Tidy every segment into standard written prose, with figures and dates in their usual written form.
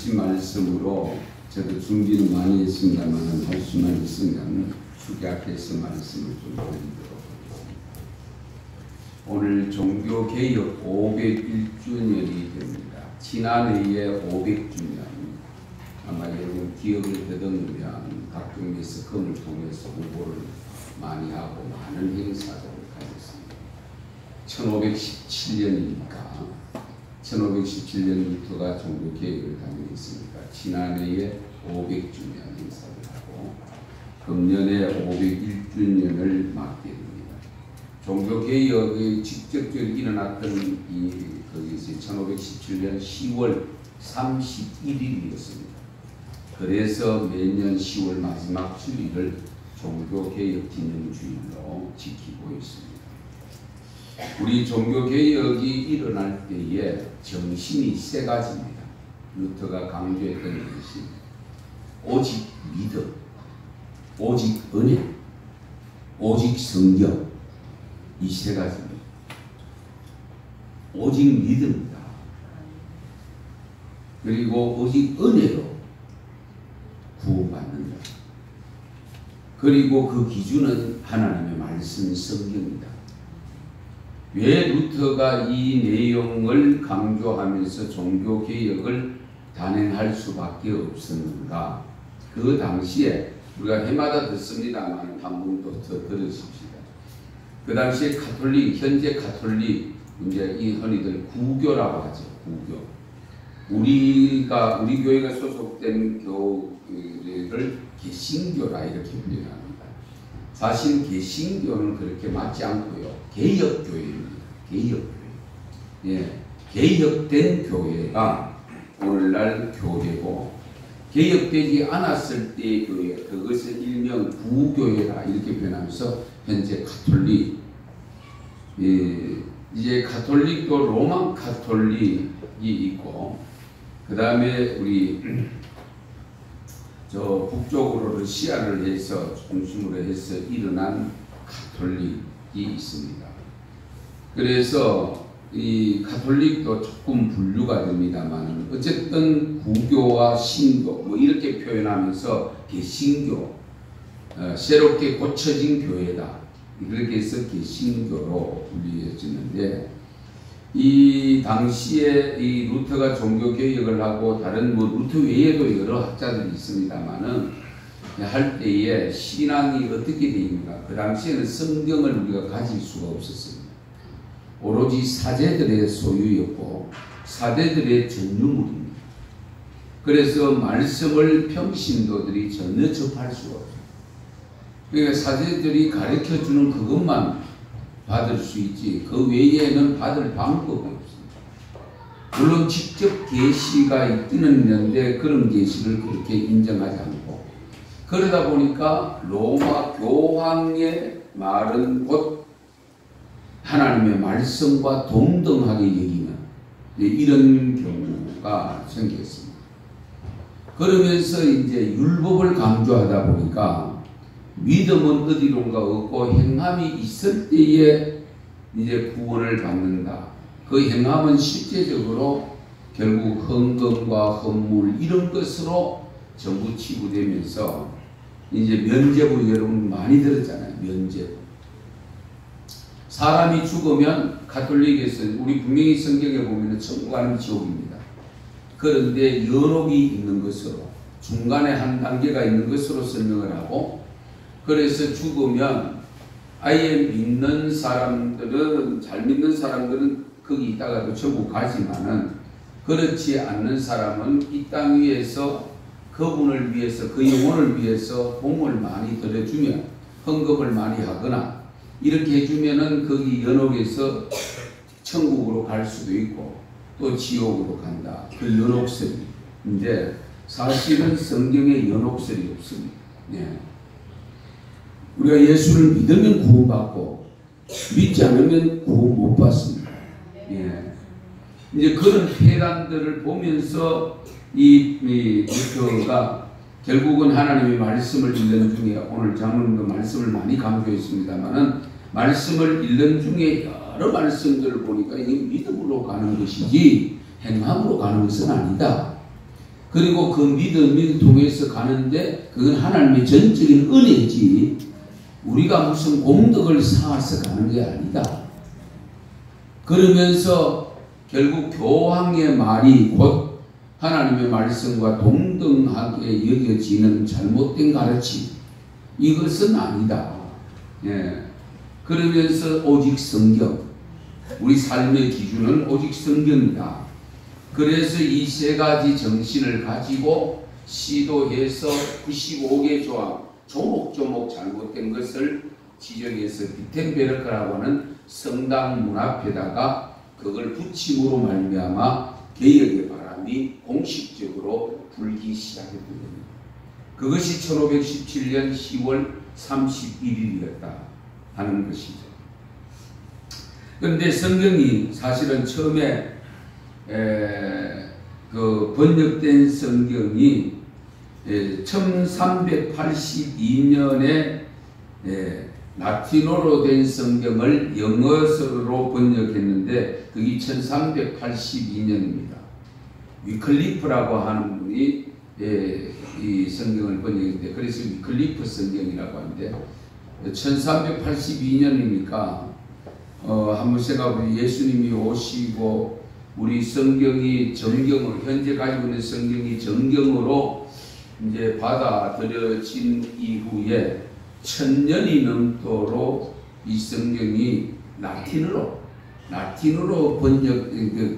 주신 말씀으로 저도 준비는 많이 했습니다만 할 수만 있으면 축약해서 말씀을 좀 드리도록 하겠습니다. 오늘 종교개혁 501주년이 됩니다. 지난해에 500주년, 아마 여러분 기억을 되돌리면 각종 매스컴을 통해서 홍보를 많이 하고 많은 행사들을 가졌습니다. 1517년이니까 1517년부터가 종교개혁을 단행했으니까 지난해에 500주년 행사를 하고 금년에 501주년을 맞게 됩니다. 종교개혁이 직접적으로 일어났던 거기서 1517년 10월 31일이었습니다. 그래서 매년 10월 마지막 주일을 종교개혁 기념주일로 지키고 있습니다. 우리 종교개혁이 일어날 때에 정신이 세 가지입니다. 루터가 강조했던 것이 오직 믿음, 오직 은혜, 오직 성경, 이 세 가지입니다. 오직 믿음이다. 그리고 오직 은혜로 구원받는다. 그리고 그 기준은 하나님의 말씀 성경입니다. 왜 루터가 이 내용을 강조하면서 종교개혁을 단행할 수밖에 없었는가? 그 당시에 우리가 해마다 듣습니다만 한 번 더 들으십시다. 그 당시에 가톨릭, 현재 가톨릭, 이제 이 흔히들 구교라고 하죠. 구교. 우리 교회가 소속된 교회를 개신교라 이렇게 표현합니다. 사실 개신교는 그렇게 맞지 않고요. 개혁교회입니다. 개혁교회. 예, 개혁된 교회가 오늘날 교회고 개혁되지 않았을 때의 교회, 그것을 일명 구교회라 이렇게 표현하면서 현재 가톨릭, 이제 가톨릭도 로만 가톨릭이 있고 그 다음에 우리 저 북쪽으로 러시아를 해서 중심으로 해서 일어난 가톨릭이 있습니다. 그래서 이 가톨릭도 조금 분류가 됩니다만 어쨌든 구교와 신교 뭐 이렇게 표현하면서 개신교, 새롭게 고쳐진 교회다 그렇게 해서 개신교로 분류해지는데 이 당시에 이 루터가 종교개혁을 하고 다른 뭐 루터 외에도 여러 학자들이 있습니다만은 할 때에 신앙이 어떻게 되는가? 그 당시에는 성경을 우리가 가질 수가 없었습니다. 오로지 사제들의 소유였고 사제들의 전유물입니다. 그래서 말씀을 평신도들이 전혀 접할 수가 없어요. 그러니까 사제들이 가르쳐주는 그것만 받을 수 있지 그 외에는 받을 방법이 없습니다. 물론 직접 계시가 있기는 있는데 그런 계시를 그렇게 인정하지 않고 그러다 보니까 로마 교황의 말은 곧 하나님의 말씀과 동등하게 여기는 이런 경우가 생겼습니다. 그러면서 이제 율법을 강조하다 보니까 믿음은 어디론가 없고 행함이 있을 때에 이제 구원을 받는다. 그 행함은 실제적으로 결국 헌금과 헌물 이런 것으로 전부 치부되면서 이제 면죄부 여러분 많이 들었잖아요. 면죄부. 사람이 죽으면 가톨릭에서 우리 분명히 성경에 보면 천국 가는 지옥입니다. 그런데 연옥이 있는 것으로 중간에 한 단계가 있는 것으로 설명을 하고 그래서 죽으면 아예 믿는 사람들은 잘 믿는 사람들은 거기 있다가도 천국 가지만은 그렇지 않는 사람은 이 땅 위에서 그분을 위해서 그 영혼을 위해서 봉을 많이 들여주면 헌금을 많이 하거나 이렇게 해주면은 거기 연옥에서 천국으로 갈 수도 있고 또 지옥으로 간다. 그 연옥설인데 사실은 성경에 연옥설이 없습니다. 네. 우리가 예수를 믿으면 구원받고 믿지 않으면 구원 못 받습니다. 예. 이제 그런 폐단들을 보면서 이 루터가 결국은 하나님의 말씀을 읽는 중에 오늘 장로님도 말씀을 많이 강조했습니다만은 말씀을 읽는 중에 여러 말씀들을 보니까 이게 믿음으로 가는 것이지 행함으로 가는 것은 아니다. 그리고 그 믿음을 통해서 가는데 그건 하나님의 전적인 은혜지 우리가 무슨 공덕을 쌓아서 가는 게 아니다. 그러면서 결국 교황의 말이 곧 하나님의 말씀과 동등하게 여겨지는 잘못된 가르침 이것은 아니다. 예. 그러면서 오직 성경 우리 삶의 기준은 오직 성경이다. 그래서 이 세 가지 정신을 가지고 시도해서 95개 조항 조목조목 잘못된 것을 지적해서 비텐베르크라고 하는 성당 문 앞에다가 그걸 붙임으로 말미암아 개혁의 바람이 공식적으로 불기 시작했던 겁니다. 그것이 1517년 10월 31일이었다 하는 것이죠. 그런데 성경이 사실은 처음에 그 번역된 성경이 1382년에 라틴어로 된 성경을 영어로 번역했는데 그게 1382년입니다. 위클리프라고 하는 분이 이 성경을 번역했는데 그래서 위클리프 성경이라고 하는데 1382년이니까 한번 생각해보면 예수님이 오시고 우리 성경이 정경으로 현재 가지고 있는 성경이 정경으로 이제 받아들여진 이후에 1000년이 넘도록 이 성경이 라틴어로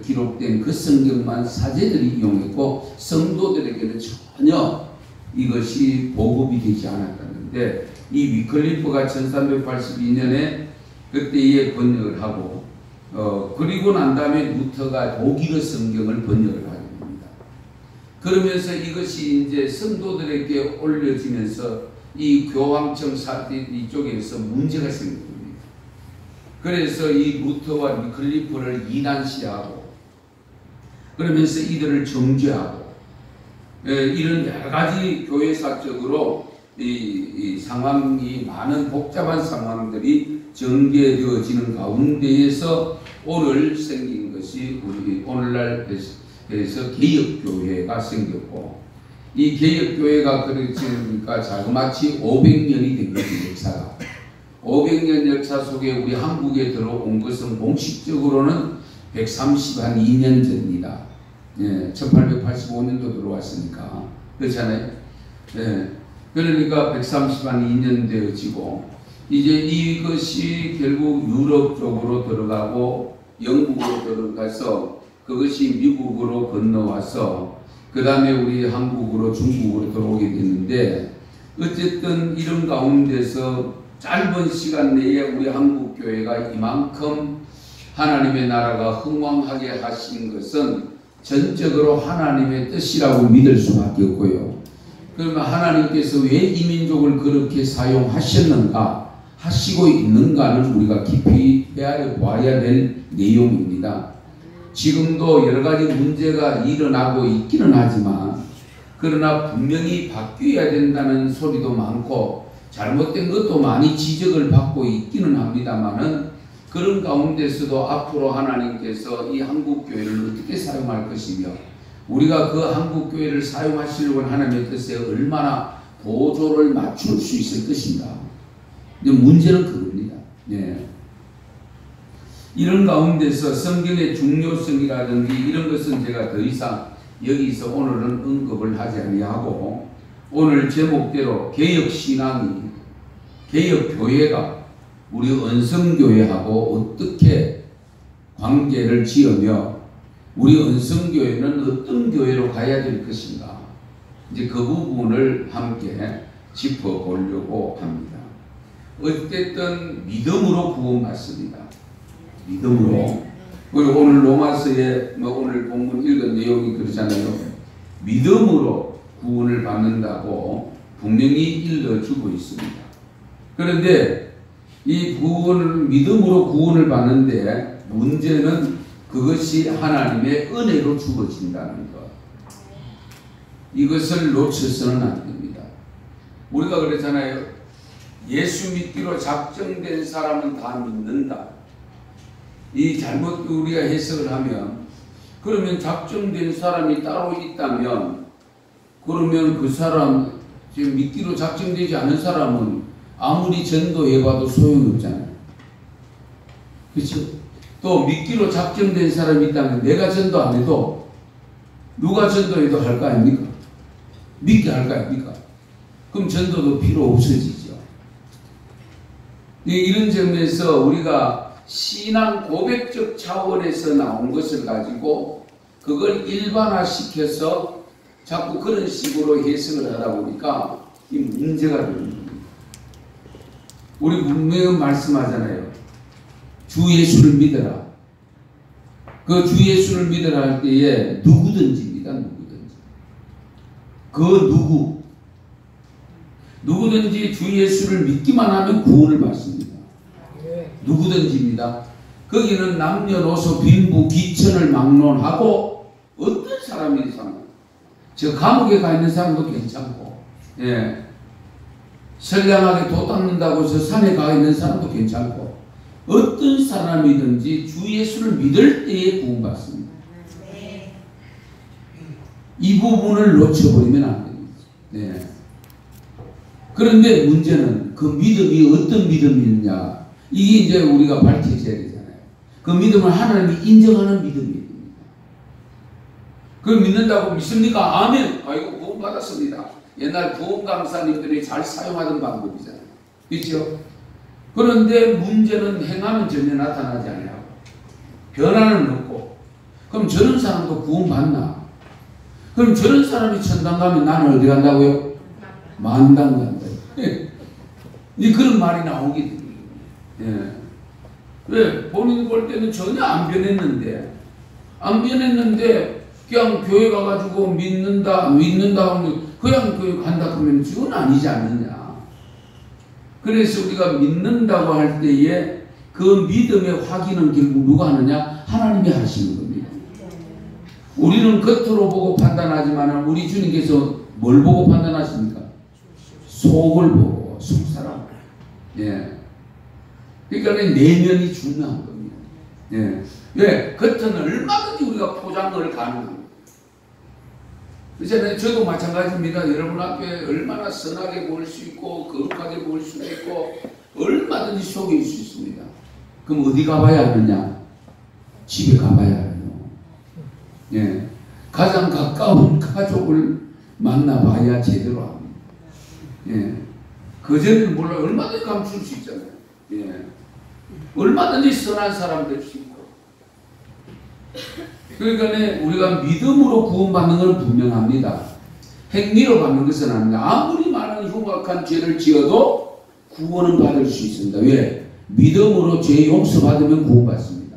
기록된 그 성경만 사제들이 이용했고 성도들에게는 전혀 이것이 보급이 되지 않았다는데 이 위클리프가 1382년에 그때에 번역을 하고 그리고 난 다음에 루터가 독일어 성경을 번역을 하게 됩니다. 그러면서 이것이 이제 성도들에게 올려지면서 이 교황청 이쪽에서 문제가 생깁니다. 그래서 이 루터와 위클리프를 이난시하고 그러면서 이들을 정죄하고 이런 여러 가지 교회사적으로 이 상황이 많은 복잡한 상황들이 전개되어지는 가운데에서 오늘 생긴 것이 우리 오늘날 그래서 개혁교회가 생겼고 이 개혁교회가 그러니까 자그마치 500년이 된 거죠. 역사가 500년 역사 속에 우리 한국에 들어온 것은 공식적으로는 132년 전입니다. 예, 1885년도 들어왔으니까 그렇잖아요. 예, 그러니까 132년 되어지고 이제 이것이 결국 유럽 쪽으로 들어가고 영국으로 들어가서 그것이 미국으로 건너와서 그 다음에 우리 한국으로 중국으로 들어오게 됐는데 어쨌든 이런 가운데서 짧은 시간 내에 우리 한국교회가 이만큼 하나님의 나라가 흥왕하게 하신 것은 전적으로 하나님의 뜻이라고 믿을 수밖에 없고요. 그러면 하나님께서 왜 이 민족을 그렇게 사용하셨는가 하시고 있는가는 우리가 깊이 헤아려 봐야 될 내용입니다. 지금도 여러 가지 문제가 일어나고 있기는 하지만 그러나 분명히 바뀌어야 된다는 소리도 많고 잘못된 것도 많이 지적을 받고 있기는 합니다만은 그런 가운데서도 앞으로 하나님께서 이 한국교회를 어떻게 사용할 것이며 우리가 그 한국교회를 사용하시려고 하나님의 뜻에 얼마나 보조를 맞출 수 있을 것인가. 문제는 그겁니다. 네. 이런 가운데서 성경의 중요성이라든지 이런 것은 제가 더 이상 여기서 오늘은 언급을 하지 아니하고 오늘 제목대로 개혁신앙이 개혁교회가 우리 언성교회하고 어떻게 관계를 지으며 우리 언성교회는 어떤 교회로 가야 될 것인가 이제 그 부분을 함께 짚어보려고 합니다. 어쨌든 믿음으로 구원받습니다. 믿음으로. 그리고 오늘 로마서에 오늘 본문 읽은 내용이 그러잖아요. 믿음으로 구원을 받는다고 분명히 일러주고 있습니다. 그런데 이 믿음으로 구원을 받는데 문제는 그것이 하나님의 은혜로 주어진다는 것. 이것을 놓쳐서는 안 됩니다. 우리가 그러잖아요. 예수 믿기로 작정된 사람은 다 믿는다. 이 잘못 우리가 해석을 하면 그러면 작정된 사람이 따로 있다면 그러면 그 사람, 지금 믿기로 작정되지 않은 사람은 아무리 전도해봐도 소용이 없잖아요. 그렇죠? 또 믿기로 작정된 사람이 있다면 내가 전도 안 해도 누가 전도해도 할 거 아닙니까? 믿게 할 거 아닙니까? 그럼 전도도 필요 없어지죠. 이런 점에서 우리가 신앙 고백적 차원에서 나온 것을 가지고 그걸 일반화시켜서 자꾸 그런 식으로 해석을 하다 보니까 이 문제가 되는 겁니다. 우리 분명히 말씀하잖아요. 주 예수를 믿어라. 그 주 예수를 믿어라 할 때에 누구든지입니다. 누구든지. 그 누구든지 주 예수를 믿기만 하면 구원을 받습니다. 누구든지입니다. 거기는 남녀노소 빈부 귀천을 막론하고 어떤 사람이든 저 감옥에 가 있는 사람도 괜찮고, 예, 선량하게 도 닦는다고 해서 산에 가 있는 사람도 괜찮고, 어떤 사람이든지 주 예수를 믿을 때에 구원받습니다. 이 부분을 놓쳐버리면 안 됩니다. 네. 그런데 문제는 그 믿음이 어떤 믿음이냐, 이게 이제 우리가 밝혀져야 되잖아요. 그 믿음을 하나님이 인정하는 믿음이에요. 그걸 믿는다고 믿습니까? 아멘. 아이고 구원 받았습니다. 옛날 구원 강사님들이 잘 사용하던 방법이잖아요. 그렇죠? 그런데 문제는 행하면 전혀 나타나지 않아요. 변화는 없고. 그럼 저런 사람도 구원 받나? 그럼 저런 사람이 천당 가면 나는 어디 간다고요? 만당 간다. 이 그런 말이 나오게 됩니다. 예. 왜? 본인 볼 때는 전혀 안 변했는데 그냥 교회 가가지고 믿는다 하면 그냥 교회 간다 그러면 그건 아니지 않느냐. 그래서 우리가 믿는다고 할 때에 그 믿음의 확인은 결국 누가 하느냐? 하나님이 하시는 겁니다. 우리는 겉으로 보고 판단하지만 우리 주님께서 뭘 보고 판단하십니까? 속을 보고, 속사람. 예. 그러니까 내면이 중요한 겁니다. 예. 왜? 겉은 얼마든지 우리가 포장을 가능합니다. 그렇잖아요. 저도 마찬가지입니다. 여러분 앞에 얼마나 선하게 보일 수 있고, 거룩하게 보일 수 있고, 얼마든지 속일 수 있습니다. 그럼 어디 가봐야 하느냐? 집에 가봐야 해요. 예. 가장 가까운 가족을 만나봐야 제대로 합니다. 예. 그전에는 몰라 얼마든지 감출 수 있잖아요. 예. 얼마든지 선한 사람 될 수 있고. 그러니까 우리가 믿음으로 구원받는 건 분명합니다. 행위로 받는 것은 아닙니다. 아무리 많은 흉악한 죄를 지어도 구원은 받을 수 있습니다. 왜? 믿음으로 죄 용서받으면 구원받습니다.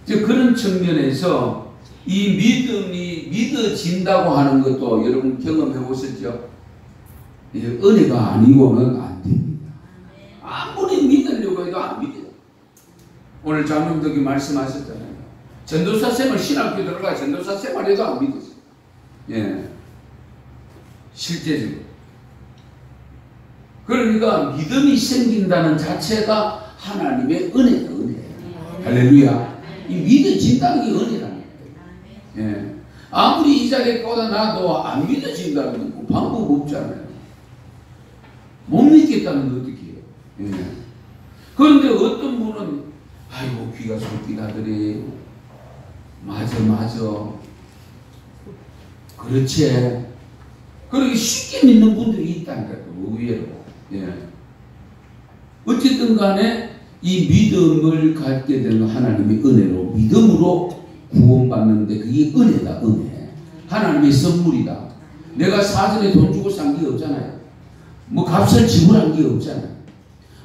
즉 그런 측면에서 이 믿음이 믿어진다고 하는 것도 여러분 경험해 보셨죠? 은혜가 아니고는 안 됩니다. 아무리 믿으려고 해도 안 믿어요. 오늘 장로님들이 말씀하셨잖아요. 전도사 쌤을 신학교 들어가 전도사 쌤을 해도 안 믿었어요. 예. 실제적으로. 그러니까 믿음이 생긴다는 자체가 하나님의 은혜예요. 은혜예요. 할렐루야. 이 믿어진다는 게 은혜라는 거예요. 예. 아무리 이 자리에 꽂아놔도 안 믿어진다는 건 방법 없잖아요. 못 믿겠다는 거 어떻게 해요? 예. 그런데 어떤 분은 아이고 귀가 솔깃하더래. 맞아. 그렇지. 그렇게 쉽게 믿는 분들이 있다는 거예요. 의외로. 예. 어쨌든 간에 이 믿음을 갖게 되는 하나님의 은혜로 믿음으로 구원받는데 그게 은혜다. 은혜. 하나님의 선물이다. 내가 사전에 돈 주고 산 게 없잖아요. 뭐 값을 지불한 게 없잖아요.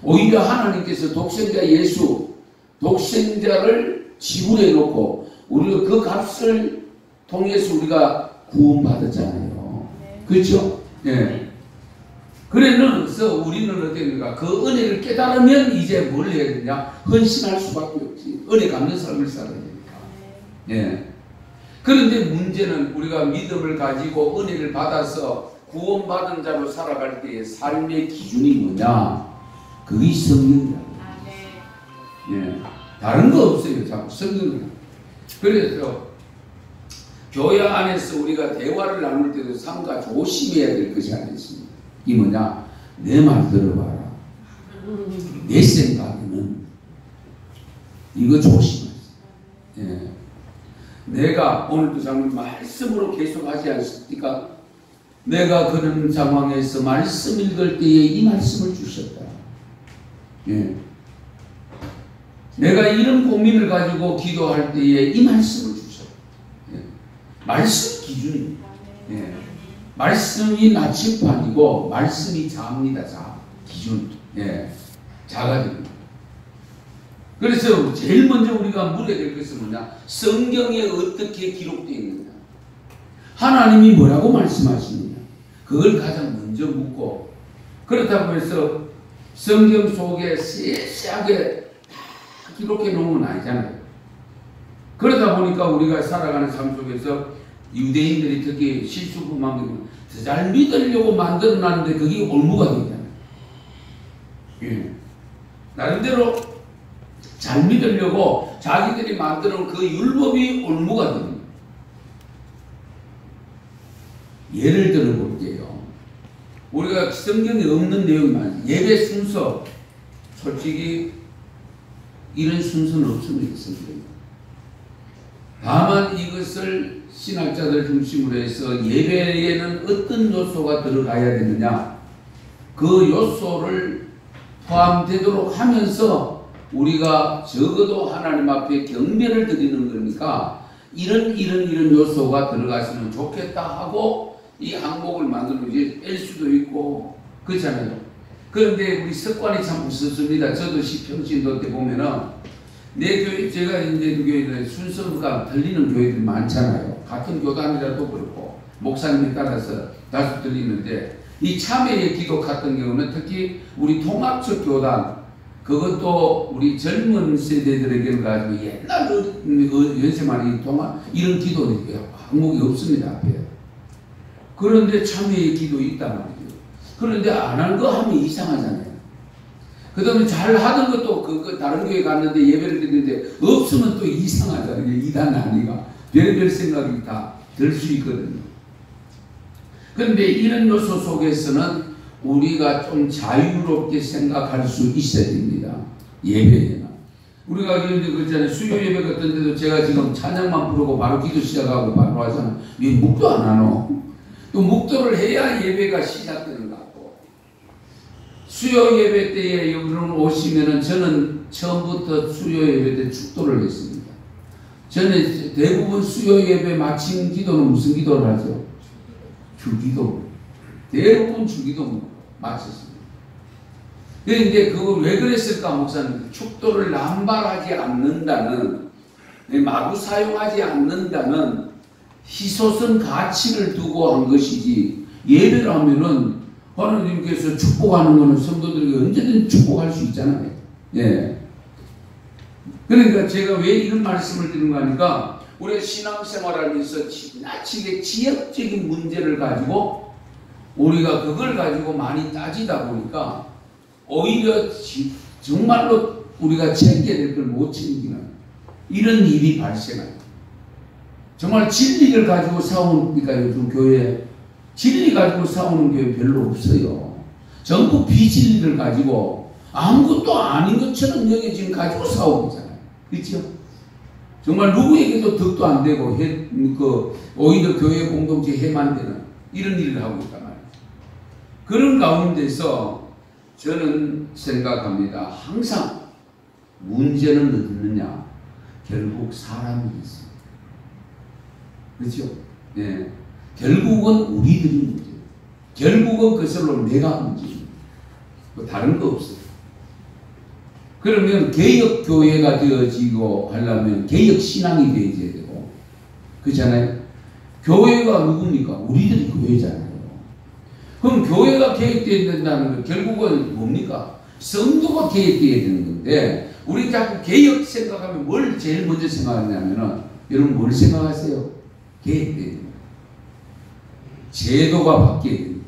오히려 하나님께서 독생자 예수 독생자를 지불해 놓고 우리가 그 값을 통해서 우리가 구원받았잖아요. 그렇죠? 예. 그래서 우리는 어떻습니까? 그 은혜를 깨달으면 이제 뭘 해야 되냐? 헌신할 수밖에 없지. 은혜 갚는 삶을 살아야 되니까. 예. 그런데 문제는 우리가 믿음을 가지고 은혜를 받아서 구원받은 자로 살아갈 때의 삶의 기준이 뭐냐? 그게 성경이라고. 예. 다른 거 없어요. 자꾸 성경이라고. 그래서 교회 안에서 우리가 대화를 나눌 때도 상가 조심해야 될 것이 하나 있습니다. 이 뭐냐? 내 말 들어봐라. 내 생각에는 이거 조심하세요. 예. 내가 오늘도 장로님 말씀으로 계속하지 않습니까? 내가 그런 상황에서 말씀 읽을 때에 이 말씀을 주셨다. 예. 내가 이런 고민을 가지고 기도할 때에 이 말씀을 주셨다. 예. 말씀 기준입니다. 예. 말씀이 나침반이고 말씀이 자입니다. 자. 기준. 예. 자가 됩니다. 그래서 제일 먼저 우리가 물어야 될 것은 뭐냐? 성경에 어떻게 기록되어 있느냐? 하나님이 뭐라고 말씀하시느냐? 그걸 가장 먼저 묻고, 그렇다고 해서 성경 속에 세세하게 다 기록해 놓은 건 아니잖아요. 그러다 보니까 우리가 살아가는 삶 속에서 유대인들이 특히 실수만 더 잘 믿으려고 만들어놨는데 그게 올무가 되잖아요. 예. 나름대로 잘 믿으려고 자기들이 만들어놓은 그 율법이 올무가 됩니다. 예를 들어 볼게요. 우리가 성경에 없는 내용이 많아요. 예배 순서, 솔직히 이런 순서는 없습니다. 성경에. 다만 이것을 신학자들 중심으로 해서 예배에는 어떤 요소가 들어가야 되느냐, 그 요소를 포함되도록 하면서 우리가 적어도 하나님 앞에 경배를 드리는 거니까 이런 요소가 들어갔으면 좋겠다 하고 이 항목을 만들면 이제 뺄 수도 있고 그렇잖아요. 그런데 우리 습관이 참 무섭습니다. 저도 시평신도 때 보면은 내 교회, 제가 이제 그 교회는 순서가 틀리는 교회들이 많잖아요. 같은 교단이라도 그렇고 목사님에 따라서 다소 틀리는데, 이 참회의 기도 같은 경우는 특히 우리 통합적 교단, 그것도 우리 젊은 세대들에게는 가지고 옛날 연세만이 통합 이런 기도는 항목이 없습니다. 앞에. 그런데 참회의 기도 있단 말이에요. 그런데 안 한 거 하면 이상하잖아요. 그 다음에 잘 하던 것도 다른 교회 갔는데 예배를 드리는데 없으면 또 이상하잖아요. 이단 아니가. 별별 생각이 다 들 수 있거든요. 그런데 이런 요소 속에서는 우리가 좀 자유롭게 생각할 수 있어야 됩니다. 예배에는. 우리가 그렇잖아요. 수요 예배 같은 데도 제가 지금 찬양만 부르고 바로 기도 시작하고 바로 하잖아요. 왜 묵도 안 하노? 또 묵도를 해야 예배가 시작되는 것 같고. 수요 예배 때에 여러분 오시면은 저는 처음부터 수요 예배 때 축도를 했습니다. 저는 대부분 수요 예배 마친 기도는 무슨 기도를 하죠? 주기도. 대부분 주기도 마쳤습니다. 그런데 그걸 왜 그랬을까, 목사님? 축도를 남발하지 않는다는, 마구 사용하지 않는다는 희소성 가치를 두고 한 것이지, 예배를 하면은 하나님께서 축복하는 것은 성도들에게 언제든 축복할 수 있잖아요. 예. 그러니까 제가 왜 이런 말씀을 드리는가 하니까, 우리가 신앙생활하면서 지나치게 지역적인 문제를 가지고 우리가 그걸 가지고 많이 따지다 보니까 오히려 정말로 우리가 챙겨야 될 걸 못 챙기는 이런 일이 발생해요. 정말 진리를 가지고 싸우니까 요즘 교회에 진리 가지고 싸우는 교회 별로 없어요. 전부 비진리를 가지고 아무것도 아닌 것처럼 여기 지금 가지고 싸우고 있잖아요. 그렇죠? 정말 누구에게도 덕도 안 되고 오히려 교회 공동체 해만 되는 이런 일을 하고 있단 말이에요. 그런 가운데서 저는 생각합니다. 항상 문제는 어디 있느냐? 결국 사람이 있습니다. 그렇죠? 네. 결국은 우리들이 문제예요. 결국은 그것으로 내가 문제입니다. 뭐 다른 거 없어요. 그러면 개혁교회가 되어지고 하려면 개혁신앙이 되어져야 되고, 그렇잖아요? 교회가 누굽니까? 우리들이 교회잖아요. 그럼 교회가 개혁되어야 된다는 건 결국은 뭡니까? 성도가 개혁되어야 되는 건데, 우리 자꾸 개혁 생각하면 뭘 제일 먼저 생각하냐면은, 여러분 뭘 생각하세요? 개혁되어야 됩니다. 제도가 바뀌어야 됩니다.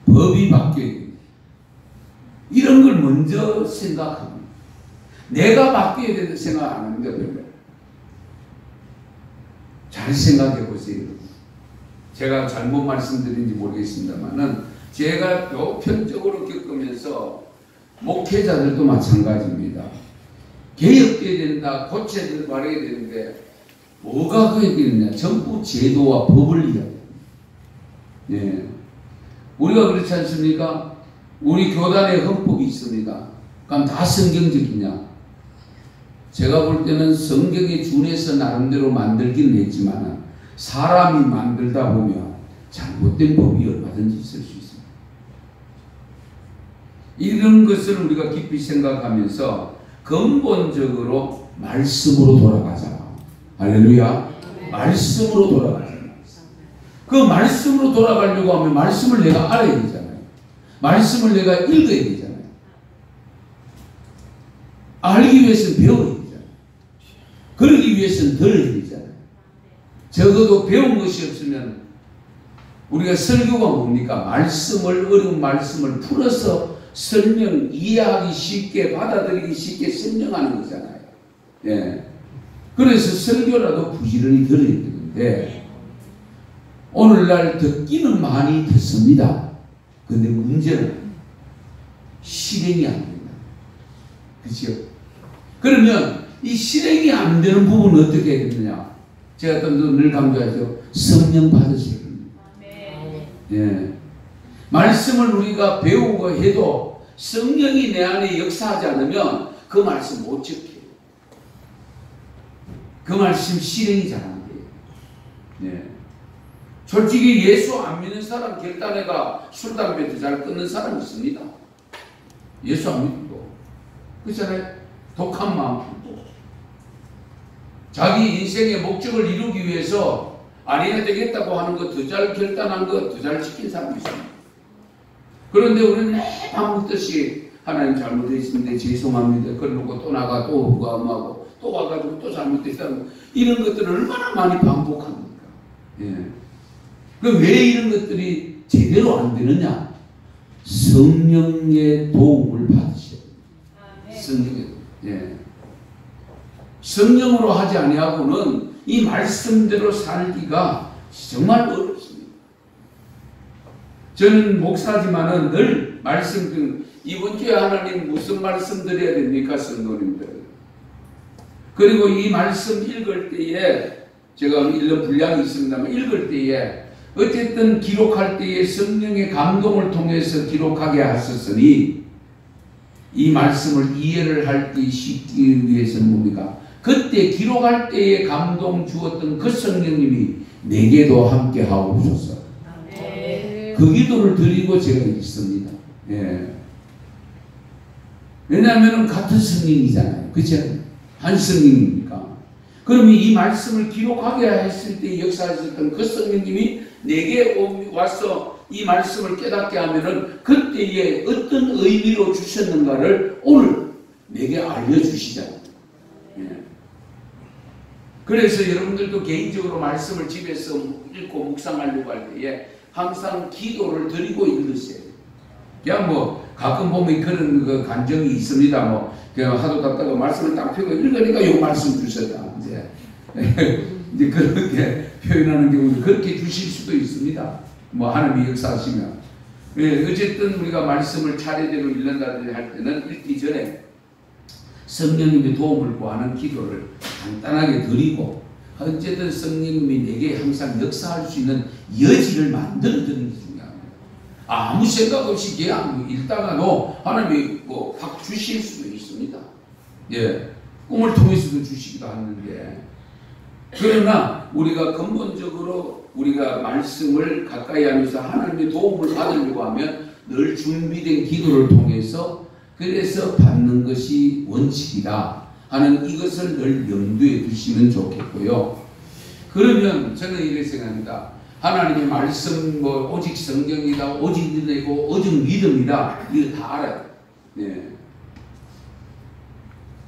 법이 바뀌어야 됩니다. 이런 걸 먼저 생각합니다. 내가 바뀌어야 된다고 생각 안 합니다. 잘 생각해 보세요. 제가 잘못 말씀드린지 모르겠습니다만은 제가 보편적으로 겪으면서 목회자들도 마찬가지입니다. 개혁돼야 된다, 고쳐야 말해야 되는데 뭐가 개혁되느냐? 전부 제도와 법을 이야기합니다. 예. 우리가 그렇지 않습니까? 우리 교단에 헌법이 있습니다. 그럼 다 성경적이냐? 제가 볼 때는 성경에 준해서 나름대로 만들긴 했지만 사람이 만들다 보면 잘못된 법이 얼마든지 있을 수 있습니다. 이런 것을 우리가 깊이 생각하면서 근본적으로 말씀으로 돌아가자. 할렐루야. 말씀으로 돌아가자. 그 말씀으로 돌아가려고 하면 말씀을 내가 알아야 되잖아요. 말씀을 내가 읽어야 되잖아요. 알기 위해서는 배워야 되잖아요. 그러기 위해서는 들어야 되잖아요. 적어도 배운 것이 없으면 우리가 설교가 뭡니까? 말씀을, 어려운 말씀을 풀어서 설명, 이해하기 쉽게, 받아들이기 쉽게 설명하는 거잖아요. 예. 그래서 설교라도 부지런히 들어야 되는데 오늘날 듣기는 많이 듣습니다. 근데 문제는 실행이 안 된다. 그렇죠? 그러면 이 실행이 안 되는 부분은 어떻게 해야 되느냐? 제가 늘 강조하죠. 성령 받으셔야 됩니다. 예. 말씀을 우리가 배우고 해도 성령이 내 안에 역사하지 않으면 그 말씀 못 지켜요. 그 말씀 실행이 잘 안 돼요. 예. 솔직히 예수 안 믿는 사람 결단해가 술, 담배 더 잘 끊는 사람 있습니다. 예수 안 믿고. 그렇잖아요. 독한 마음 품고. 자기 인생의 목적을 이루기 위해서 아니나 되겠다고 하는 것 더 잘 결단한 것 더 잘 지킨 사람이 있습니다. 그런데 우리는 매번 묻듯이 하나님 잘못했습니다. 죄송합니다. 그러고 또 나가 또 후감하고 또 와가지고 또 잘못했다고 이런 것들을 얼마나 많이 반복합니까? 예. 그럼 왜 이런 것들이 제대로 안 되느냐? 성령의 도움을 받으셔야 됩니다. 성령의 도움. 예. 성령으로 하지 아니하고는 이 말씀대로 살기가 정말 어렵습니다. 저는 목사지만은 늘 말씀, 이번 주에 하나님 무슨 말씀 드려야 됩니까, 성도님들? 그리고 이 말씀 읽을 때에 제가 읽는 분량이 있습니다만 읽을 때에 어쨌든 기록할 때에 성령의 감동을 통해서 기록하게 하셨으니 이 말씀을 이해를 할 때 쉽기 위해서는 뭡니까? 그때 기록할 때에 감동 주었던 그 성령님이 내게도 함께 하옵소서. 그 기도를 드리고 제가 있습니다. 예. 왜냐하면 같은 성령이잖아요. 그렇죠? 한 성령이니까. 그러면 이 말씀을 기록하게 했을 때 역사하셨던 그 성령님이 내게 와서 이 말씀을 깨닫게 하면은 그때에 어떤 의미로 주셨는가를 오늘 내게 알려주시잖아요. 예. 그래서 여러분들도 개인적으로 말씀을 집에서 읽고 묵상하려고 할 때에 항상 기도를 드리고 읽으세요. 그냥 뭐 가끔 보면 그런 그 감정이 있습니다. 뭐 그냥 하도 답답하고 말씀을 딱 펴고 읽으니까 요 말씀 주셨다. 이제 그렇게 표현하는 경우도 그렇게 주실 수도 있습니다. 뭐 하나님이 역사하시면. 예, 어쨌든 우리가 말씀을 차례대로 읽는다든지 할 때는 읽기 전에 성령님의 도움을 구하는 기도를 간단하게 드리고 어쨌든 성령님이 내게 항상 역사할 수 있는 여지를 만들어 드리는 게 중요합니다. 아무 생각 없이 그냥 읽다가도 하나님이 뭐 확 주실 수도 있습니다. 예, 꿈을 통해서도 주시기도 하는데 그러나 우리가 근본적으로 우리가 말씀을 가까이 하면서 하나님의 도움을 받으려고 하면 늘 준비된 기도를 통해서 그래서 받는 것이 원칙이다 하는 이것을 늘 염두에 두시면 좋겠고요. 그러면 저는 이렇게 생각합니다. 하나님의 말씀 뭐 오직 성경이다, 오직 은혜고 오직 믿음이다, 이거 다 알아요. 네.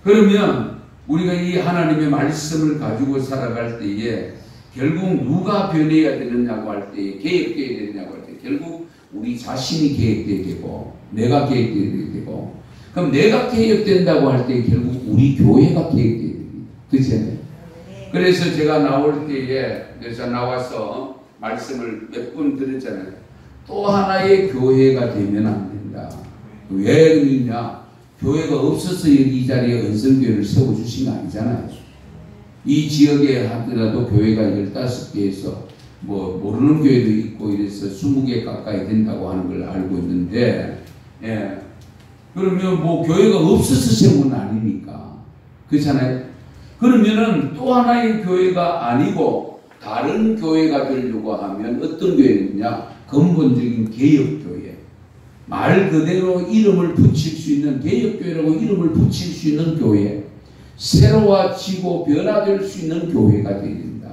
그러면 우리가 이 하나님의 말씀을 가지고 살아갈 때에 결국 누가 변해야 되느냐고 할 때에 개혁되어야 되느냐고 할 때 결국 우리 자신이 개혁되어야 되고 내가 개혁되어야 되고 그럼 내가 개혁된다고 할 때 결국 우리 교회가 개혁되어야 됩니다. 그렇지 않아요? 그래서 제가 나올 때에 그래서 나와서 말씀을 몇 번 드렸잖아요. 또 하나의 교회가 되면 안 된다. 왜 그러냐? 교회가 없어서 여기 이 자리에 은성교회를 세워주신 거 아니잖아요. 이 지역에 하더라도 교회가 15개에서 뭐 모르는 교회도 있고 이래서 20개 가까이 된다고 하는 걸 알고 있는데, 예. 그러면 뭐 교회가 없어서 세운 건 아니니까. 그렇잖아요. 그러면은 또 하나의 교회가 아니고 다른 교회가 되려고 하면 어떤 교회냐? 근본적인 개혁교회. 말 그대로 이름을 붙일 수 있는 개혁교회라고 이름을 붙일 수 있는 교회. 새로워지고 변화될 수 있는 교회가 되어야 된다.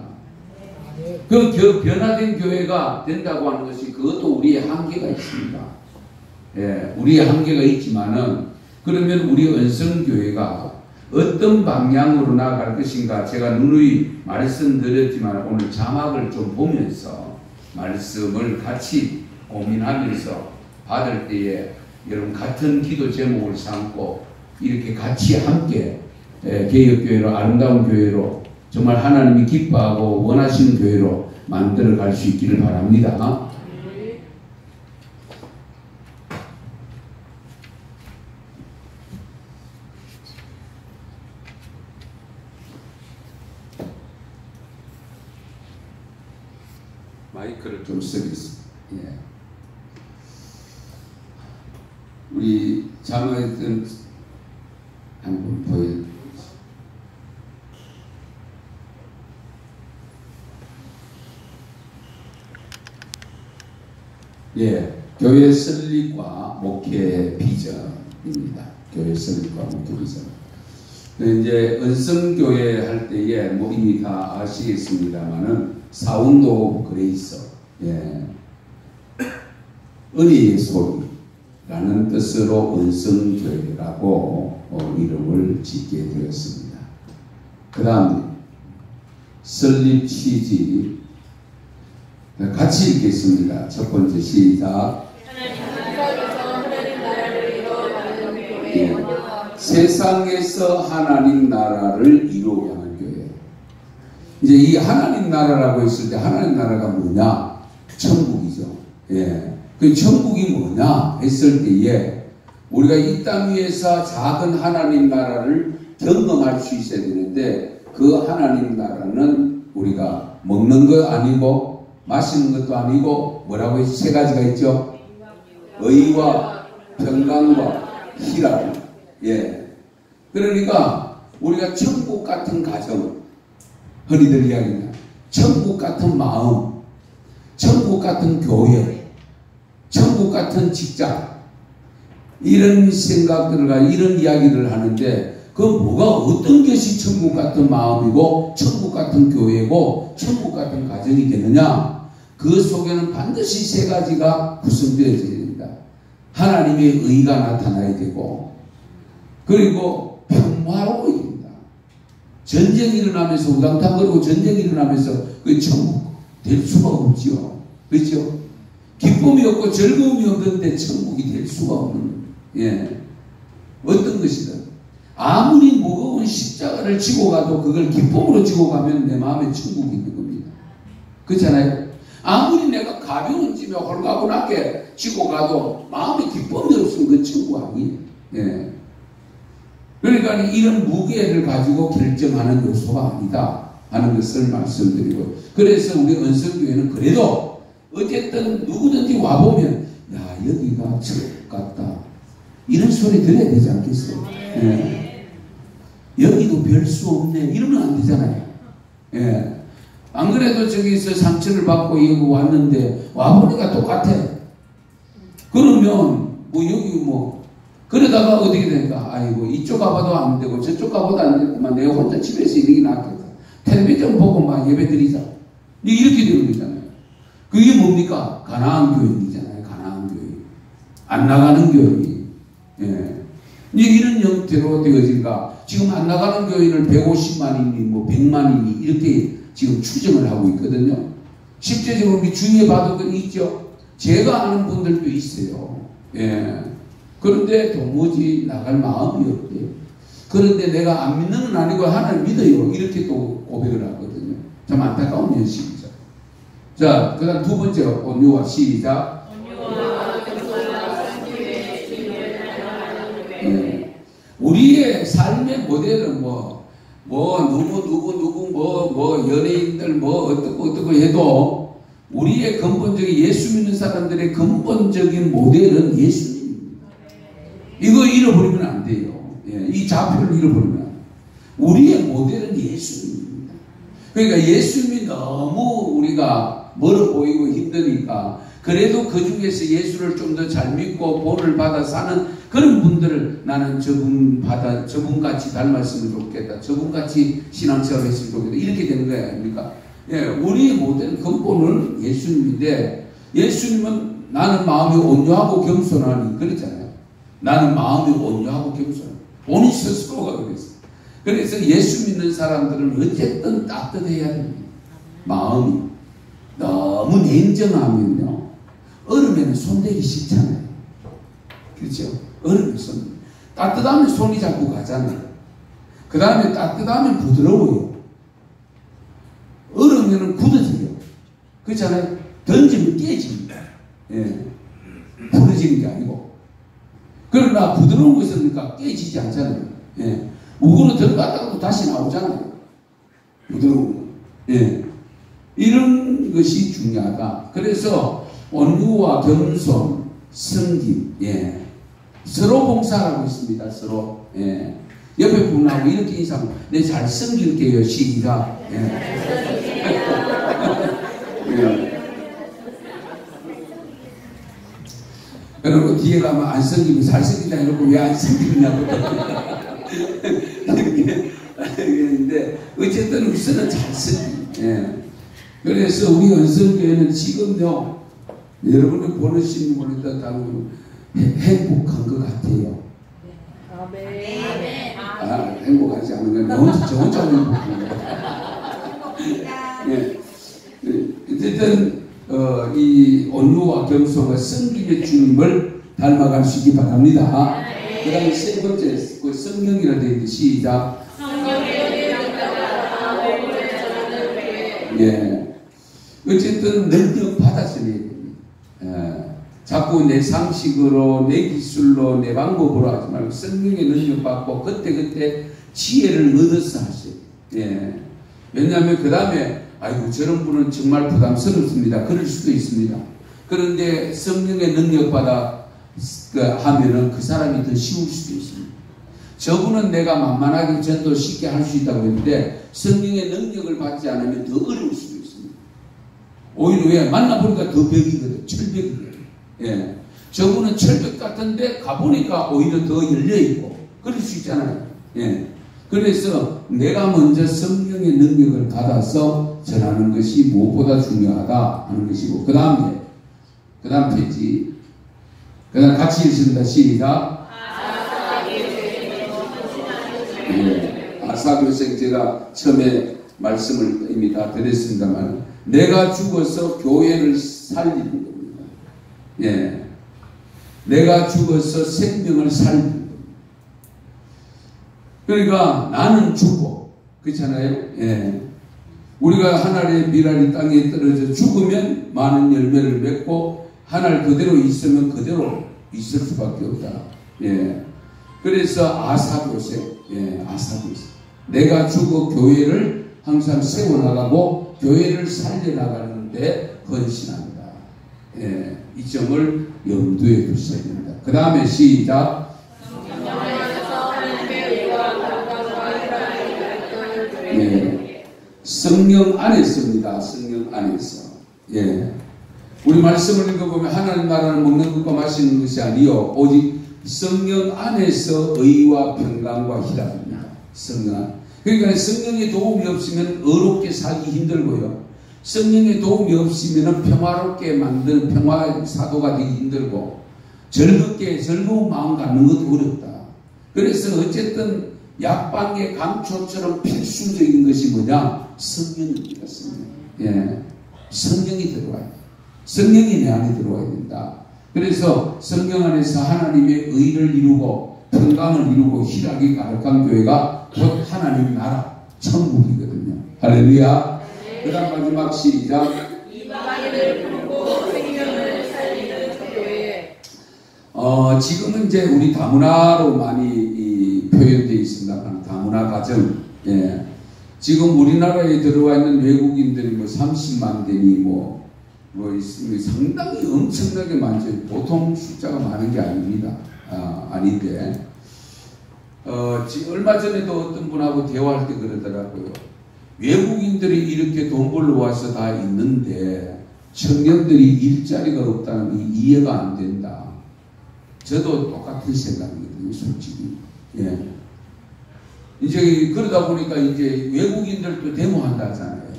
그 변화된 교회가 된다고 하는 것이 그것도 우리의 한계가 있습니다. 예, 우리의 한계가 있지만은 그러면 우리 은성교회가 어떤 방향으로 나아갈 것인가 제가 누누이 말씀드렸지만 오늘 자막을 좀 보면서 말씀을 같이 고민하면서 받을 때에 여러분 같은 기도 제목을 삼고 이렇게 같이 함께 개혁교회로 아름다운 교회로 정말 하나님이 기뻐하고 원하시는 교회로 만들어 갈 수 있기를 바랍니다. 마이크를 좀 쓰겠습니다. 예. 우리 자막에 한번 보여. 예, 교회 설립과 목회 비전입니다. 교회 설립과 목회 비전. 이제 은성교회 할 때에 뭐 이미 다 아시겠습니다만은 사운드 오브 그레이스, 예, 은혜의 소리라는 뜻으로 은성교회라고 이름을 짓게 되었습니다. 그 다음 설립 취지 같이 읽겠습니다. 첫 번째 시작. 예. 세상에서 하나님 나라를 이루게 하는 교회. 이제 이 하나님 나라라고 했을 때 하나님 나라가 뭐냐? 천국이죠. 예. 그 천국이 뭐냐 했을 때에 우리가 이 땅 위에서 작은 하나님 나라를 경험할 수 있어야 되는데 그 하나님 나라는 우리가 먹는 거 아니고 마시는 것도 아니고 뭐라고 해서 세 가지가 있죠. 의와 평강과 희락. 예. 그러니까 우리가 천국 같은 가정, 흔히들 이야기합니다. 천국 같은 마음, 천국 같은 교회, 천국 같은 직장, 이런 생각들과 이런 이야기를 하는데 그 뭐가 어떤 것이 천국 같은 마음이고 천국 같은 교회고 천국 같은 가정이 되느냐? 그 속에는 반드시 세 가지가 구성되어져야 됩니다. 하나님의 의가 나타나야 되고 그리고 평화로워야 됩니다. 전쟁이 일어나면서 우당탕거리고 전쟁이 일어나면서 그 천국 될 수가 없죠. 그렇죠? 기쁨이 없고 즐거움이 없는데 천국이 될 수가 없는, 예, 어떤 것이든 아무리 무거운 십자가를 지고 가도 그걸 기쁨으로 지고 가면 내 마음에 천국이 있는 겁니다. 그렇잖아요? 아무리 내가 가벼운 짐에 홀가분하게 지고 가도 마음에 기쁨이 없으면 그 천국 아니에요. 예. 그러니까 이런 무게를 가지고 결정하는 요소가 아니다 하는 것을 말씀드리고, 그래서 우리 은성교회는 그래도 어쨌든 누구든지 와보면 야 여기가 천국 같다 이런 소리 들어야 되지 않겠어요? 예. 여기도 별 수 없네 이러면 안 되잖아요. 예. 안 그래도 저기서 상처를 받고 여기 왔는데 와보니까 똑같아. 그러면 뭐 여기 뭐 그러다가 어떻게 되니까 아이고 이쪽 가봐도 안 되고 저쪽 가봐도 안 되고만 내가 혼자 집에서 있는 게 낫겠다. 텔레비전 보고 막 예배 드리자. 이렇게 되는 거잖아요. 그게 뭡니까? 가나안 교인이잖아요. 가나안 교인. 안 나가는 교인. 예. 이런 형태로 되어진가. 지금 안 나가는 교인을 150만이니 뭐 100만이니 이렇게 지금 추정을 하고 있거든요. 실제적으로 우리 주위에 봐도 그 있죠. 제가 아는 분들도 있어요. 예. 그런데 도무지 나갈 마음이 없대요. 그런데 내가 안 믿는 건 아니고 하나님 믿어요. 이렇게 또 고백을 하거든요. 참 안타까운 현실이죠. 자, 그 다음 두 번째 온유와 시작. 우리의 삶의 모델은 누구 연예인들 어떻고 해도 우리의 근본적인 예수 믿는 사람들의 근본적인 모델은 예수님입니다. 이거 잃어버리면 안 돼요. 이 좌표를 잃어버리면 안 돼요. 우리의 모델은 예수님입니다. 그러니까 예수님이 너무 우리가 멀어 보이고 힘드니까 그래도 그 중에서 예수를 좀 더 잘 믿고 본을 받아 사는 그런 분들을 나는 저분같이 닮았으면 좋겠다. 저분같이 신앙생활 했으면 좋겠다. 이렇게 되는 거야. 아닙니까? 우리의 모델 근본은 예수님인데 예수님은 나는 마음이 온유하고 겸손하니 그랬잖아요. 나는 마음이 온유하고 겸손하니 본인 스스로가 그랬어요. 그래서 예수 믿는 사람들은 어쨌든 따뜻해야 됩니다. 마음이 너무 냉정하면요 얼음에는 손대기 싫잖아요. 그렇죠? 얼음에 손 따뜻하면 손이 자꾸 가잖아요. 그 다음에 따뜻하면 부드러워요. 얼음에는 굳어져요. 그렇잖아요? 던지면 깨집니다. 부러지는 게 아니고. 그러나 부드러운 것은 그러니까 깨지지 않잖아요. 우거로 들어갔다가도 다시 나오잖아요. 부드러운 거. 이런 것이 중요하다. 그래서 온유와 겸손, 섬김, 서로 봉사하고 있습니다. 서로. 옆에 분하고 이렇게 인사하고, 내 잘 섬길게요. 시작. 그리고 뒤에 가면 안 섬기면 잘 섬긴다 이러고 왜 안 섬기냐고. 그런데 어쨌든 우리는 잘 섬기. 그래서 우리 은성교회는 지금요, 여러분이 보내시는 분이다 다루고 행복한 것 같아요. 행복하지 않은 건 저 혼자 행복한 거예요. 어쨌든 이 온유와 겸손과 섬김의 주님을 닮아갈 수 있기 바랍니다. 그 다음에 세 번째 그 성령이라 되어 있는데 시작. 어쨌든 능력 받았어야 됩니다. 자꾸 내 상식으로 내 기술로 내 방법으로 하지 말고 성령의 능력 받고 그때 지혜를 얻어서 하세요. 왜냐하면 그 다음에 아이고 저런 분은 정말 부담스럽습니다. 그럴 수도 있습니다. 그런데 성령의 능력 받아 하면은 그 사람이 더 쉬울 수도 있습니다. 저분은 내가 만만하게 전도 쉽게 할 수 있다고 했는데 성령의 능력을 받지 않으면 더 어려울 수도 있습니다. 오히려 왜 만나보니까 더 벽이거든. 철벽이거든. 저분은 철벽 같은데 가보니까 오히려 더 열려있고 그럴 수 있잖아요. 그래서 내가 먼저 성령의 능력을 받아서 전하는 것이 무엇보다 중요하다 하는 것이고 그 다음 페이지 그 다음 같이 읽습니다. 시작. 아사교생 제가 처음에 말씀을 이미 다 드렸습니다만 내가 죽어서 교회를 살리는 겁니다. 내가 죽어서 생명을 살리는 겁니다. 그러니까 나는 죽고 그렇잖아요. 우리가 하늘의 미랄이 땅에 떨어져 죽으면 많은 열매를 맺고 하늘 그대로 있으면 그대로 있을 수밖에 없다. 그래서 아사교생, 아사교생. 내가 죽어 교회를 항상 세워나가고 교회를 살려나가는데 헌신합니다. 이 점을 염두에 두셔야 됩니다. 그 다음에 시작. 성령 안에서입니다. 성령 안에서. 우리 말씀을 읽어보면 하나님 나라를 먹는 것과 마시는 것이 아니요 오직 성령 안에서 의와 평강과 희락입니다. 성령 안. 그러니까 성령의 도움이 없으면 어렵게 살기 힘들고요. 성령의 도움이 없으면 평화롭게 만드는 평화 사도가 되기 힘들고 즐거운 마음 갖는 것도 어렵다. 그래서 어쨌든 약방의 감초처럼 필수적인 것이 뭐냐? 성령입니다. 성령. 성령이 들어와요. 성령이 내 안에 들어와야 된다. 그래서 성령 안에서 하나님의 의를 이루고 평강을 이루고 희락이 가득한 교회가 곧 하나님 나라 천국이거든요. 할렐루야. 그 다음 마지막 시작. 이방인을 부르고 생명을 살리는 교회. 지금은 이제 우리 다문화로 많이 표현되어 있습니다. 다문화 가정. 예. 지금 우리나라에 들어와 있는 외국인들이 뭐 30만 대니 상당히 엄청나게 많죠. 보통 숫자가 많은 게 아닙니다. 아닌데. 지금 얼마 전에도 어떤 분하고 대화할 때 그러더라고요. 외국인들이 이렇게 돈 벌러 와서 다 있는데 청년들이 일자리가 없다는 게 이해가 안 된다. 저도 똑같은 생각이거든요, 솔직히. 예. 이제 그러다 보니까 이제 외국인들도 데모한다잖아요.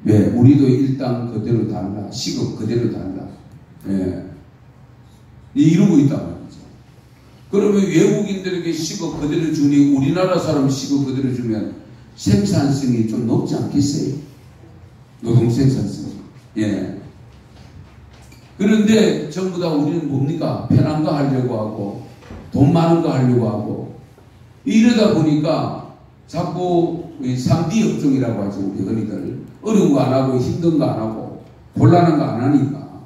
왜? 우리도 일당 그대로 달라, 시급 그대로 달라. 예. 이러고 있단 말이죠. 그러면 외국인들에게 시급 그대로 주니 우리나라 사람 시급 그대로 주면 생산성이 좀 높지 않겠어요? 노동 생산성이. 예. 그런데 전부 다 우리는 뭡니까? 편한 거 하려고 하고 돈 많은 거 하려고 하고 이러다 보니까 자꾸 3D 업종이라고 하죠. 우리 어린이들 어려운 거 안 하고 힘든 거 안 하고 곤란한 거 안 하니까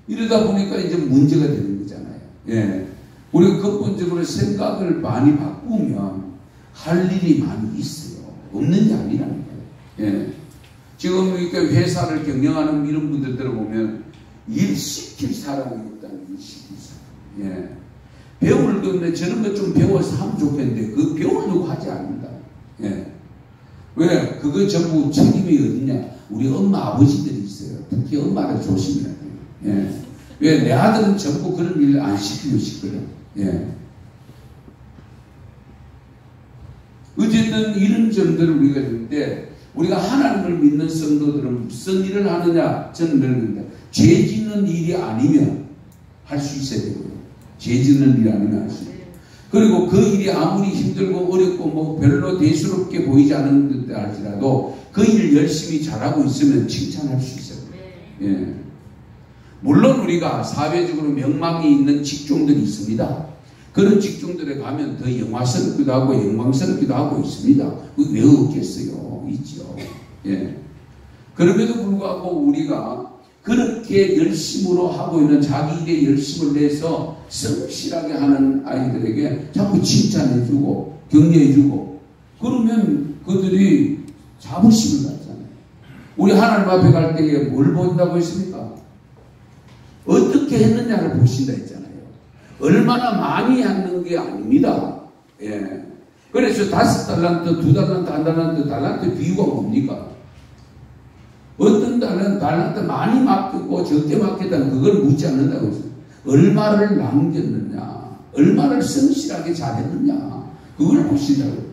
이러다 보니까 이제 문제가 되는 거잖아요. 예. 우리가 근본적으로 생각을 많이 바꾸면 할 일이 많이 있어요. 없는 게 아니라니까요. 예. 지금 이렇게 회사를 경영하는 이런 분들 들어보면 일 시킬 사람이 없다는 일 시킬 사람. 예. 배울 건데 저런 것 좀 배워서 하면 좋겠는데 그 배우려고 하지 않는다. 예. 왜? 그거 전부 책임이 어디냐? 우리 엄마 아버지들이 있어요. 특히 엄마를 조심해야 돼요. 예. 왜? 내 아들은 전부 그런 일을 안 시키고 싶거든. 예. 어쨌든 이런 점들을 우리가 있는데 우리가 하나님을 믿는 성도들은 무슨 일을 하느냐? 저는 그러는데 죄 짓는 일이 아니면 할 수 있어야 되고요. 죄 짓는 일이 아니면 할 수 있어요. 그리고 그 일이 아무리 힘들고 어렵고 뭐 별로 대수롭게 보이지 않은 듯 할지라도 그 일을 열심히 잘하고 있으면 칭찬할 수 있어요. 예. 물론 우리가 사회적으로 명망이 있는 직종들이 있습니다. 그런 직종들에 가면 더 영화스럽기도 하고 영광스럽기도 하고 있습니다. 왜 없겠어요? 있죠. 예. 그럼에도 불구하고 우리가 그렇게 열심으로 하고 있는 자기 일에 열심을 내서 성실하게 하는 아이들에게 자꾸 칭찬해주고 격려해주고 그러면 그들이 자부심을 갖잖아요. 우리 하나님 앞에 갈 때에 뭘 본다고 했습니까? 어떻게 했느냐를 보신다 했잖아요. 얼마나 많이 하는 게 아닙니다. 예. 그래서 5달란트, 2달란트, 1달란트, 달란트 비유가 뭡니까? 어떤 달란트 많이 맡겼고 적게 맡겼다는 그걸 묻지 않는다고 했어요. 얼마를 남겼느냐, 얼마를 성실하게 잘했느냐, 그걸 보신다고.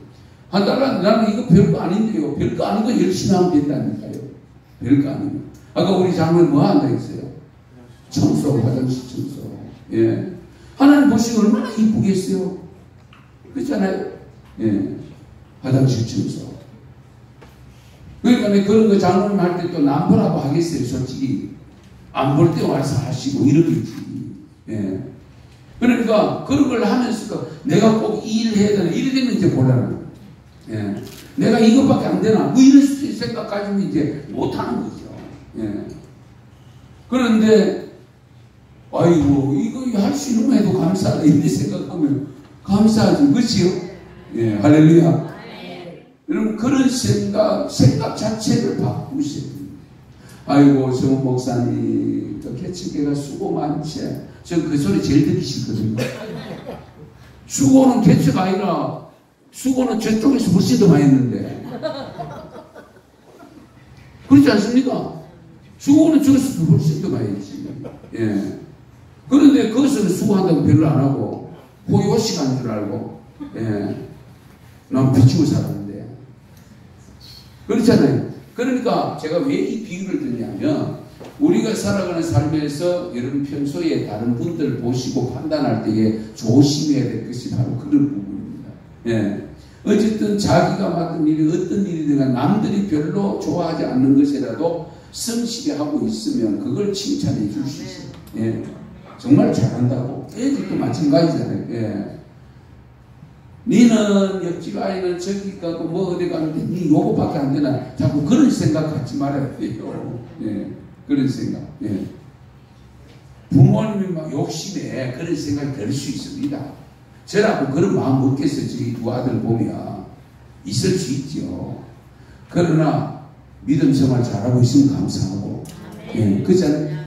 한 달란트, 나는 이거 별거 아닌데요. 별거 아닌 거 열심히 하면 된다니까요. 별거 아니고. 아까 우리 장로님 뭐 한다 했어요? 청소, 화장실 청소. 예. 하나님 보시면 얼마나 이쁘겠어요? 그렇잖아요? 예. 화장실 청소. 그러니까 그런 거 장로님 할 때 또 남보라고 하겠어요, 솔직히. 안 볼 때 와서 하시고 이러겠지. 예. 그러니까 그런 걸 하면서 내가 꼭 이 일을 해야 되나, 이래 되면 이제 곤란한 거예요. 예. 내가 이것밖에 안 되나, 뭐 이런 생각 가지면 이제 못하는 거죠. 예. 그런데, 아이고, 이거 할 수 있는 거 해도 감사하다. 이렇게 생각하면 감사하지. 그치요? 예, 할렐루야. 여러분, 그런 생각 자체를 바꾸셔야 됩니다. 아이고, 정원 목사님, 또 개척교회가 수고 많지. 전 그 소리 제일 듣기 싫거든요. 수고는 개척 아니라, 수고는 저쪽에서 훨씬 더 많이 했는데. 그렇지 않습니까? 수고는 저기서 훨씬 더 많이 했지. 예. 그런데 거기서는 수고한다고 별로 안 하고, 호요식 한 줄 알고, 예. 난 비치고 살았는데. 그렇잖아요. 그러니까 제가 왜 이 비유를 드냐면 우리가 살아가는 삶에서 여러분 평소에 다른 분들 보시고 판단할 때에 조심해야 될 것이 바로 그런 부분입니다. 예. 어쨌든 자기가 맡은 일이 어떤 일이든 남들이 별로 좋아하지 않는 것이라도 성실히 하고 있으면 그걸 칭찬해 줄 수 있어요. 예. 정말 잘한다고. 애들도 마찬가지잖아요. 예. 니는 옆집 아이는 저기 가고 뭐 어디 가는데 니 요거밖에 안 되나? 자꾸 그런 생각 갖지 말아야 돼요. 예, 그런 생각. 예. 부모님이 막 욕심에 그런 생각이 들 수 있습니다. 저라고 그런 마음 먹겠어요. 저희 두 아들 보면 있을 수 있죠. 그러나 믿음 생활 잘하고 있으면 감사하고, 예, 그렇잖아요.